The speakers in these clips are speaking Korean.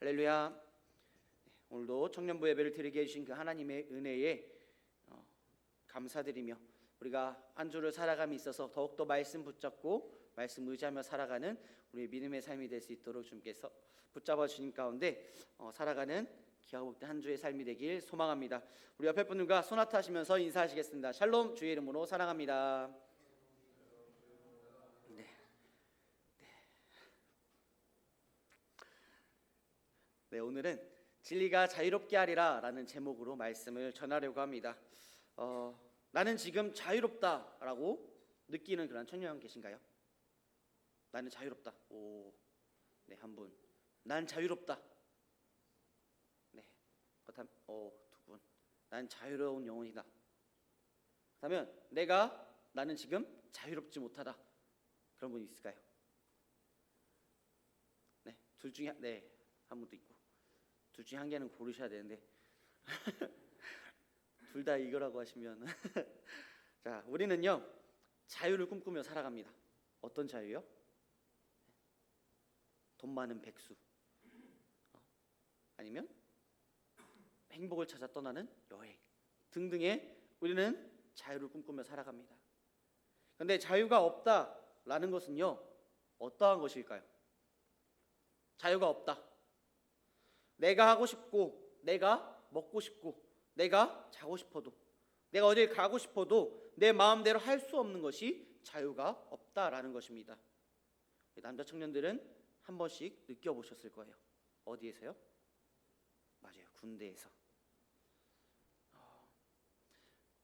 할렐루야. 오늘도 청년부 예배를 드리게 해주신 그 하나님의 은혜에 감사드리며 우리가 한 주를 살아감에 있어서 더욱더 말씀 붙잡고 말씀 의지하며 살아가는 우리의 믿음의 삶이 될 수 있도록 주님께서 붙잡아 주신 가운데 살아가는 기하고 복된 한 주의 삶이 되길 소망합니다. 우리 옆에 분들과 소나타 하시면서 인사하시겠습니다. 샬롬, 주의 이름으로 사랑합니다. 네, 오늘은 진리가 자유롭게 하리라 라는 제목으로 말씀을 전하려고 합니다. 나는 지금 자유롭다라고 느끼는 그런 청년 계신가요? 나는 자유롭다. 네, 한 분. 난 자유롭다. 네, 두 분. 난 자유로운 영혼이다. 그렇다면 나는 지금 자유롭지 못하다. 그런 분이 있을까요? 네, 둘 중에 한 분도 있고. 둘 중에 한 개는 고르셔야 되는데 둘 다 이거라고 하시면 자, 우리는요 자유를 꿈꾸며 살아갑니다. 어떤 자유요? 돈 많은 백수, 아니면 행복을 찾아 떠나는 여행 등등의 우리는 자유를 꿈꾸며 살아갑니다. 그런데 자유가 없다라는 것은요 어떠한 것일까요? 자유가 없다. 내가 하고 싶고, 내가 먹고 싶고, 내가 자고 싶어도, 내가 어딜 가고 싶어도 내 마음대로 할 수 없는 것이 자유가 없다라는 것입니다. 남자 청년들은 한 번씩 느껴보셨을 거예요. 어디에서요? 맞아요, 군대에서.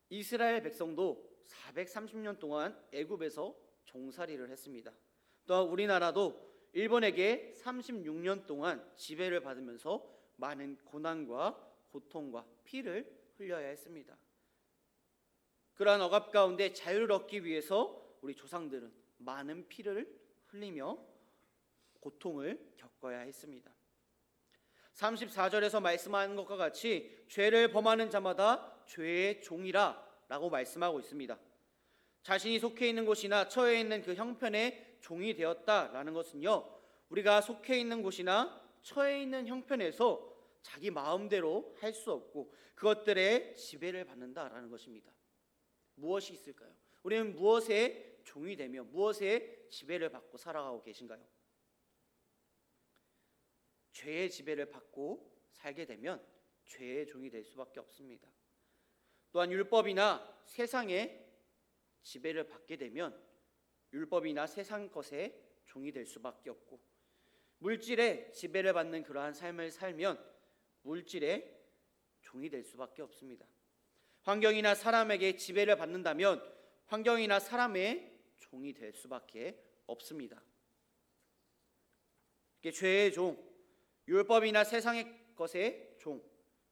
이스라엘 백성도 430년 동안 애굽에서 종살이를 했습니다. 또한 우리나라도 일본에게 36년 동안 지배를 받으면서 많은 고난과 고통과 피를 흘려야 했습니다. 그러한 억압 가운데 자유를 얻기 위해서 우리 조상들은 많은 피를 흘리며 고통을 겪어야 했습니다. 34절에서 말씀하는 것과 같이 죄를 범하는 자마다 죄의 종이라 라고 말씀하고 있습니다. 자신이 속해 있는 곳이나 처해 있는 그 형편의 종이 되었다라는 것은요, 우리가 속해 있는 곳이나 처해 있는 형편에서 자기 마음대로 할 수 없고 그것들의 지배를 받는다라는 것입니다. 무엇이 있을까요? 우리는 무엇의 종이 되며 무엇의 지배를 받고 살아가고 계신가요? 죄의 지배를 받고 살게 되면 죄의 종이 될 수밖에 없습니다. 또한 율법이나 세상의 지배를 받게 되면 율법이나 세상 것의 종이 될 수밖에 없고, 물질의 지배를 받는 그러한 삶을 살면 물질의 종이 될 수밖에 없습니다. 환경이나 사람에게 지배를 받는다면 환경이나 사람의 종이 될 수밖에 없습니다. 죄의 종, 율법이나 세상의 것의 종,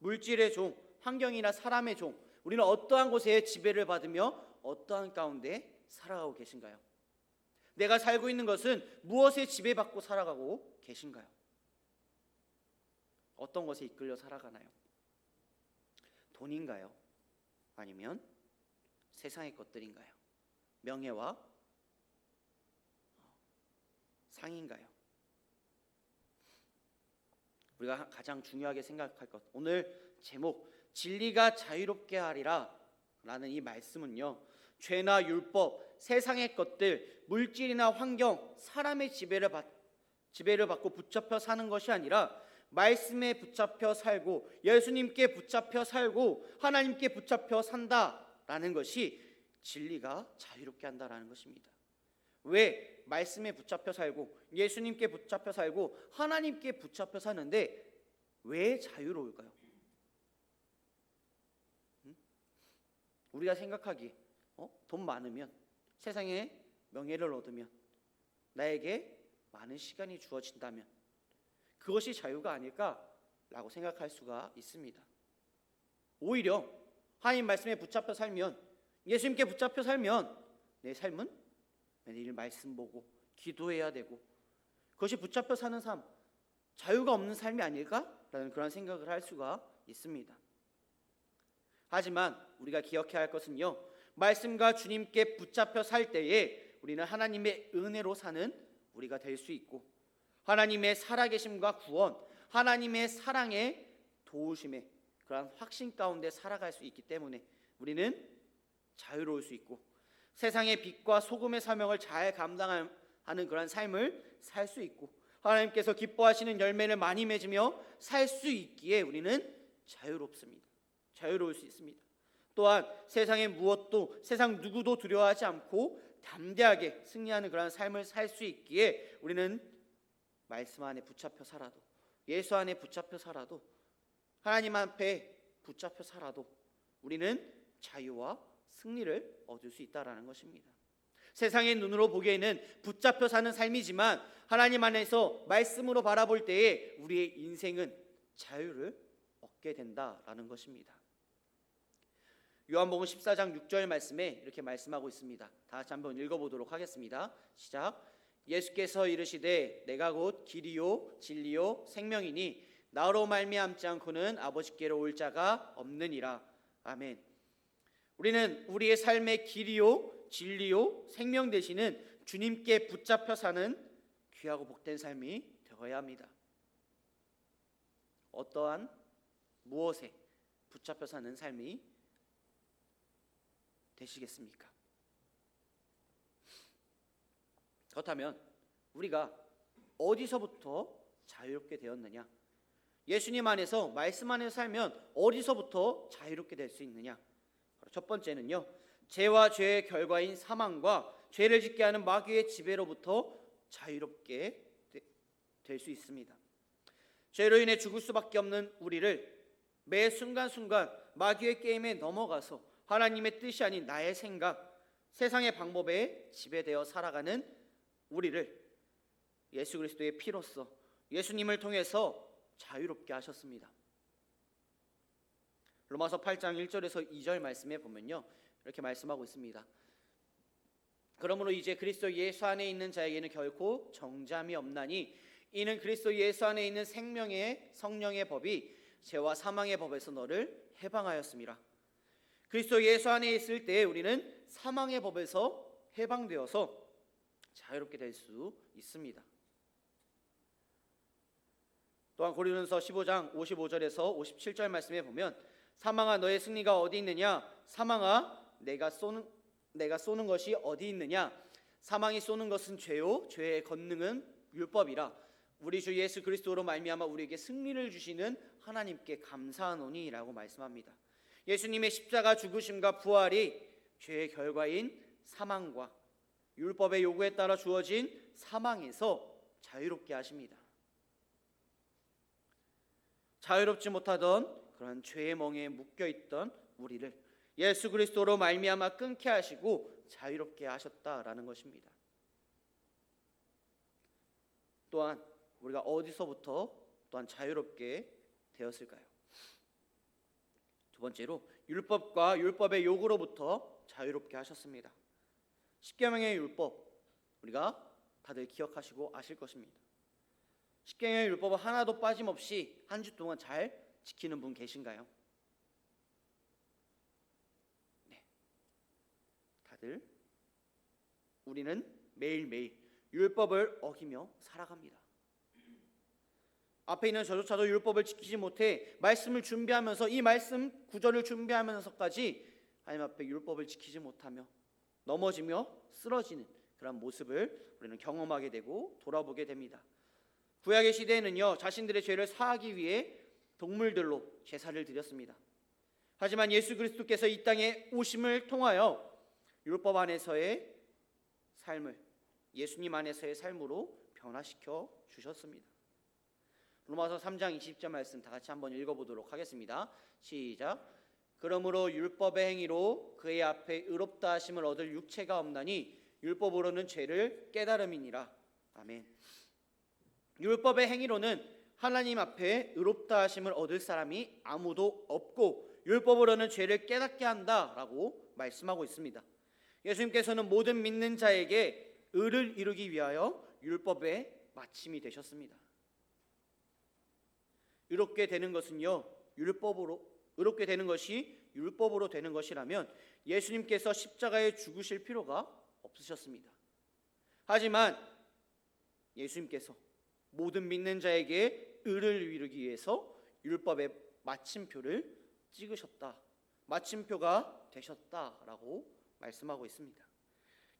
물질의 종, 환경이나 사람의 종, 우리는 어떠한 곳에 지배를 받으며 어떠한 가운데 살아가고 계신가요? 내가 살고 있는 것은 무엇에 지배받고 살아가고 계신가요? 어떤 것에 이끌려 살아가나요? 돈인가요? 아니면 세상의 것들인가요? 명예와 상인가요? 우리가 가장 중요하게 생각할 것, 오늘 제목 진리가 자유롭게 하리라 라는 이 말씀은요, 죄나 율법, 세상의 것들, 물질이나 환경, 사람의 지배를 받고 붙잡혀 사는 것이 아니라 말씀에 붙잡혀 살고 예수님께 붙잡혀 살고 하나님께 붙잡혀 산다라는 것이 진리가 자유롭게 한다라는 것입니다. 왜 말씀에 붙잡혀 살고 예수님께 붙잡혀 살고 하나님께 붙잡혀 사는데 왜 자유로울까요? 우리가 생각하기에 돈 많으면, 세상에 명예를 얻으면, 나에게 많은 시간이 주어진다면 그것이 자유가 아닐까라고 생각할 수가 있습니다. 오히려 하나님 말씀에 붙잡혀 살면, 예수님께 붙잡혀 살면 내 삶은 매일 말씀 보고 기도해야 되고 그것이 붙잡혀 사는 삶, 자유가 없는 삶이 아닐까라는 그런 생각을 할 수가 있습니다. 하지만 우리가 기억해야 할 것은요, 말씀과 주님께 붙잡혀 살 때에 우리는 하나님의 은혜로 사는 우리가 될 수 있고 하나님의 살아계심과 구원, 하나님의 사랑의 도우심에 그러한 확신 가운데 살아갈 수 있기 때문에 우리는 자유로울 수 있고 세상의 빛과 소금의 사명을 잘 감당하는 그런 삶을 살 수 있고 하나님께서 기뻐하시는 열매를 많이 맺으며 살 수 있기에 우리는 자유롭습니다. 자유로울 수 있습니다. 또한 세상의 무엇도 세상 누구도 두려워하지 않고 담대하게 승리하는 그런 삶을 살 수 있기에 우리는 말씀 안에 붙잡혀 살아도 예수 안에 붙잡혀 살아도 하나님 앞에 붙잡혀 살아도 우리는 자유와 승리를 얻을 수 있다라는 것입니다. 세상의 눈으로 보기에는 붙잡혀 사는 삶이지만 하나님 안에서 말씀으로 바라볼 때에 우리의 인생은 자유를 얻게 된다라는 것입니다. 요한복음 14장 6절 말씀에 이렇게 말씀하고 있습니다. 다 같이 한번 읽어보도록 하겠습니다. 시작. 예수께서 이르시되 내가 곧 길이요 진리요 생명이니 나로 말미암지 않고는 아버지께로 올 자가 없느니라. 아멘. 우리는 우리의 삶의 길이요 진리요 생명 되시는 주님께 붙잡혀 사는 귀하고 복된 삶이 되어야 합니다. 어떠한 무엇에 붙잡혀 사는 삶이 되시겠습니까? 그렇다면 우리가 어디서부터 자유롭게 되었느냐? 예수님 안에서 말씀 안에서 살면 어디서부터 자유롭게 될 수 있느냐? 첫 번째는요, 죄와 죄의 결과인 사망과 죄를 짓게 하는 마귀의 지배로부터 자유롭게 될 수 있습니다. 죄로 인해 죽을 수밖에 없는 우리를 매 순간순간 마귀의 게임에 넘어가서 하나님의 뜻이 아닌 나의 생각, 세상의 방법에 지배되어 살아가는 우리를 예수 그리스도의 피로써 예수님을 통해서 자유롭게 하셨습니다. 로마서 8장 1절에서 2절 말씀에 보면요, 이렇게 말씀하고 있습니다. 그러므로 이제 그리스도 예수 안에 있는 자에게는 결코 정죄함이 없나니 이는 그리스도 예수 안에 있는 생명의 성령의 법이 죄와 사망의 법에서 너를 해방하였음이라. 그리스도 예수 안에 있을 때 우리는 사망의 법에서 해방되어서 자유롭게 될 수 있습니다. 또한 고린도서 15장 55절에서 57절 말씀에 보면 사망아 너의 승리가 어디 있느냐? 사망아 내가 쏘는 것이 어디 있느냐? 사망이 쏘는 것은 죄요 죄의 권능은 율법이라. 우리 주 예수 그리스도로 말미암아 우리에게 승리를 주시는 하나님께 감사하노니라고 말씀합니다. 예수님의 십자가 죽으심과 부활이 죄의 결과인 사망과 율법의 요구에 따라 주어진 사망에서 자유롭게 하십니다. 자유롭지 못하던 그런 죄의 멍에 묶여있던 우리를 예수 그리스도로 말미암아 끊게 하시고 자유롭게 하셨다라는 것입니다. 또한 우리가 어디서부터 또한 자유롭게 되었을까요? 두 번째로 율법과 율법의 요구로부터 자유롭게 하셨습니다. 십계명의 율법 우리가 다들 기억하시고 아실 것입니다. 십계명의 율법은 하나도 빠짐없이 한 주 동안 잘 지키는 분 계신가요? 네, 다들 우리는 매일매일 율법을 어기며 살아갑니다. 앞에 있는 저조차도 율법을 지키지 못해 말씀을 준비하면서 이 말씀 구절을 준비하면서까지 하나님 앞에 율법을 지키지 못하며 넘어지며 쓰러지는 그런 모습을 우리는 경험하게 되고 돌아보게 됩니다. 구약의 시대에는요, 자신들의 죄를 사하기 위해 동물들로 제사를 드렸습니다. 하지만 예수 그리스도께서 이 땅에 오심을 통하여 율법 안에서의 삶을 예수님 안에서의 삶으로 변화시켜 주셨습니다. 로마서 3장 20절 말씀 다 같이 한번 읽어보도록 하겠습니다. 시작. 그러므로 율법의 행위로 그의 앞에 의롭다 하심을 얻을 육체가 없나니 율법으로는 죄를 깨달음이니라. 아멘. 율법의 행위로는 하나님 앞에 의롭다 하심을 얻을 사람이 아무도 없고 율법으로는 죄를 깨닫게 한다라고 말씀하고 있습니다. 예수님께서는 모든 믿는 자에게 의를 이루기 위하여 율법의 마침이 되셨습니다. 의롭게 되는 것은요, 의롭게 되는 것이 율법으로 되는 것이라면 예수님께서 십자가에 죽으실 필요가 없으셨습니다. 하지만 예수님께서 모든 믿는 자에게 의를 이루기 위해서 율법의 마침표를 찍으셨다. 마침표가 되셨다라고 말씀하고 있습니다.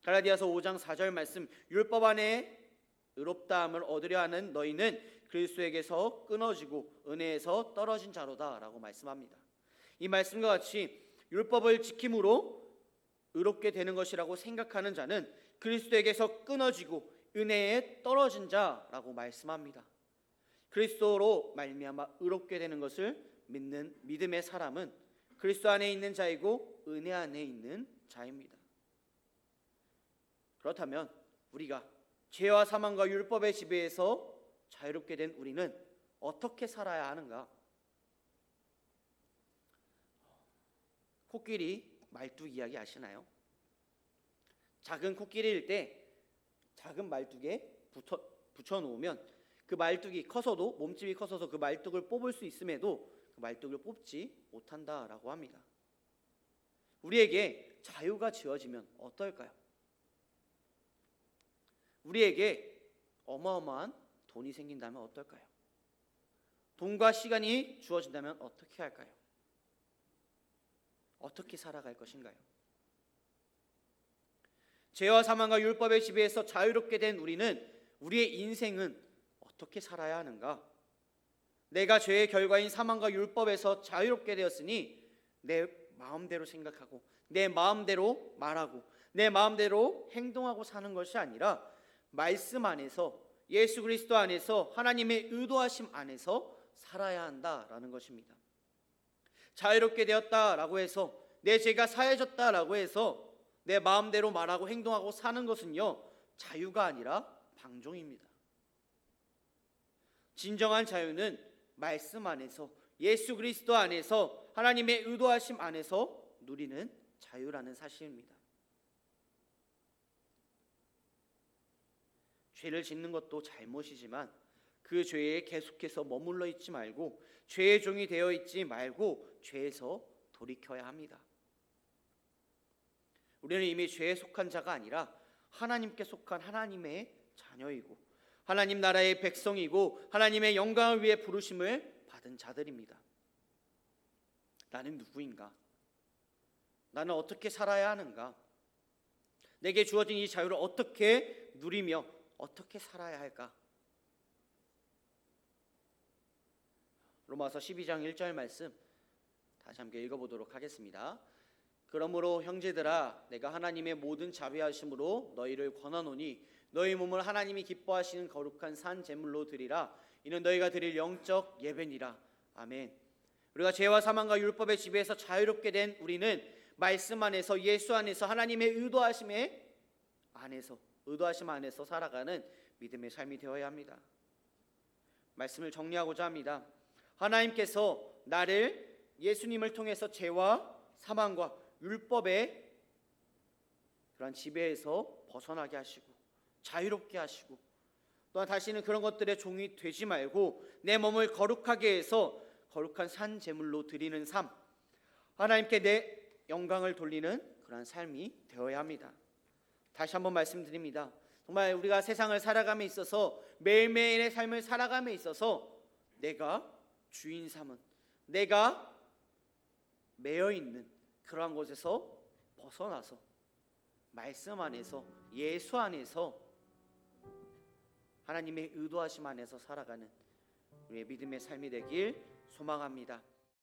갈라디아서 5장 4절 말씀, 율법 안에 의롭다함을 얻으려 하는 너희는 그리스도에게서 끊어지고 은혜에서 떨어진 자로다라고 말씀합니다. 이 말씀과 같이 율법을 지킴으로 의롭게 되는 것이라고 생각하는 자는 그리스도에게서 끊어지고 은혜에 떨어진 자라고 말씀합니다. 그리스도로 말미암아 의롭게 되는 것을 믿는 믿음의 사람은 그리스도 안에 있는 자이고 은혜 안에 있는 자입니다. 그렇다면 우리가 죄와 사망과 율법의 지배에서 자유롭게 된 우리는 어떻게 살아야 하는가? 코끼리 말뚝 이야기 아시나요? 작은 코끼리일 때 작은 말뚝에 붙여놓으면 그 말뚝이 커서도 몸집이 커서도 그 말뚝을 뽑을 수 있음에도 그 말뚝을 뽑지 못한다라고 합니다. 우리에게 자유가 주어지면 어떨까요? 우리에게 어마어마한 돈이 생긴다면 어떨까요? 돈과 시간이 주어진다면 어떻게 할까요? 어떻게 살아갈 것인가요? 죄와 사망과 율법의 지배에서 자유롭게 된 우리는 우리의 인생은 어떻게 살아야 하는가? 내가 죄의 결과인 사망과 율법에서 자유롭게 되었으니 내 마음대로 생각하고 내 마음대로 말하고 내 마음대로 행동하고 사는 것이 아니라 말씀 안에서 예수 그리스도 안에서 하나님의 의도하심 안에서 살아야 한다라는 것입니다. 자유롭게 되었다라고 해서 내 죄가 사해졌다라고 해서 내 마음대로 말하고 행동하고 사는 것은요, 자유가 아니라 방종입니다. 진정한 자유는 말씀 안에서 예수 그리스도 안에서 하나님의 의도하심 안에서 누리는 자유라는 사실입니다. 죄를 짓는 것도 잘못이지만 그 죄에 계속해서 머물러 있지 말고 죄의 종이 되어 있지 말고 죄에서 돌이켜야 합니다. 우리는 이미 죄에 속한 자가 아니라 하나님께 속한 하나님의 자녀이고 하나님 나라의 백성이고 하나님의 영광을 위해 부르심을 받은 자들입니다. 나는 누구인가? 나는 어떻게 살아야 하는가? 내게 주어진 이 자유를 어떻게 누리며 어떻게 살아야 할까? 로마서 12장 1절 말씀 다시 함께 읽어보도록 하겠습니다. 그러므로 형제들아 내가 하나님의 모든 자비하심으로 너희를 권하노니 너희 몸을 하나님이 기뻐하시는 거룩한 산 제물로 드리라. 이는 너희가 드릴 영적 예배니라. 아멘. 우리가 죄와 사망과 율법의 지배에서 자유롭게 된 우리는 말씀 안에서 예수 안에서 하나님의 의도하심 안에서 살아가는 믿음의 삶이 되어야 합니다. 말씀을 정리하고자 합니다. 하나님께서 나를 예수님을 통해서 죄와 사망과 율법의 그런 지배에서 벗어나게 하시고 자유롭게 하시고 또한 다시는 그런 것들의 종이 되지 말고 내 몸을 거룩하게 해서 거룩한 산 제물로 드리는 삶, 하나님께 내 영광을 돌리는 그런 삶이 되어야 합니다. 다시 한번 말씀드립니다. 정말 우리가 세상을 살아감에 있어서 매일매일의 삶을 살아감에 있어서 내가 주인 삼은 내가 매여 있는 그러한 곳에서 벗어나서 말씀 안에서 예수 안에서 하나님의 의도하심 안에서 살아가는 우리의 믿음의 삶이 되길 소망합니다.